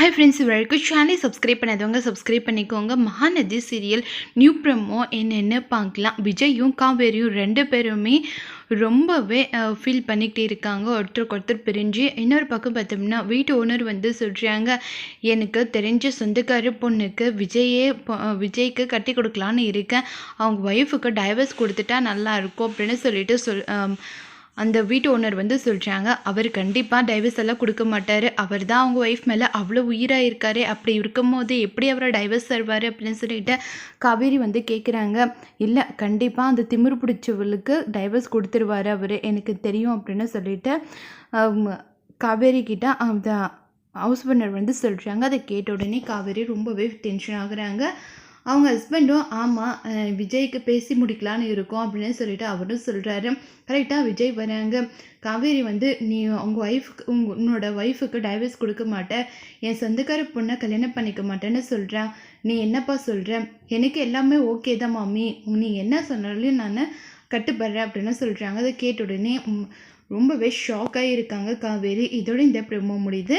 Hi friends, இது வரைக்கும் சேனலை சப்ஸ்கிரைப் பண்ணாதவங்க சப்ஸ்கிரைப் பண்ணிக்கோங்க. மகாநதி சீரியல் நியூ ப்ரோமோ என்னென்னு பார்க்கலாம். விஜயும் காவேரியும் 2 பேருமே ரொம்பவே ஃபீல் பண்ணிக்கிட்டே இருக்காங்க, ஒருத்தருக்கு ஒருத்தர் பிரிஞ்சு. இன்னொரு பக்கம் பார்த்தோம்னா வீட்டு ஓனர் வந்து சொல்கிறாங்க, எனக்கு தெரிஞ்ச சொந்தக்கார பொண்ணுக்கு விஜய்க்கு கட்டி கொடுக்கலான்னு இருக்கேன், அவங்க ஒய்ஃபுக்கு டைவர்ஸ் கொடுத்துட்டா நல்லாயிருக்கும் அப்படின்னு சொல்லிட்டு அந்த வீட்டு ஓனர் வந்து சொல்கிறாங்க. அவர் கண்டிப்பாக டைவர்ஸ் எல்லாம் கொடுக்க மாட்டார், அவர் தான் அவங்க ஒய்ஃப் மேலே அவ்வளோ உயிராக இருக்கார், அப்படி இருக்கும்போது எப்படி அவரை டைவர்ஸ் தருவார் அப்படின்னு சொல்லிட்டு காவேரி வந்து கேட்குறாங்க. இல்லை, கண்டிப்பாக அந்த திமிரு பிடிச்சவளுக்கு டைவர்ஸ் கொடுத்துருவார் அவர், எனக்கு தெரியும் அப்படின்னு சொல்லிட்டு காவேரி கிட்ட அந்த ஹவுஸ் ஓனர் வந்து சொல்கிறாங்க. அதை கேட்ட உடனே காவேரி ரொம்பவே டென்ஷன் ஆகுறாங்க. அவங்க ஹஸ்பண்டும் ஆமாம் விஜய்க்கு பேசி முடிக்கலான்னு இருக்கோம் அப்படின்னு சொல்லிட்டு அவரும் சொல்கிறாரு. கரெக்டாக விஜய் வராங்க. காவேரி வந்து நீ உன்னோட ஒய்ஃபுக்கு டைவர்ஸ் கொடுக்க மாட்டேன், என் சொந்தக்கார பொண்ணை கல்யாணம் பண்ணிக்க மாட்டேன்னு சொல்கிறேன், நீ என்னப்பா சொல்கிற, எனக்கு எல்லாமே ஓகே தான் மாமி, நீ என்ன சொன்னாலும் நான் கட்டுப்படுறேன் அப்படின்னு சொல்கிறாங்க. அதை கேட்ட உடனே ரொம்பவே ஷாக்காகி இருக்காங்க காவேரி. இதோட இந்த ப்ரோமோ முடியுது.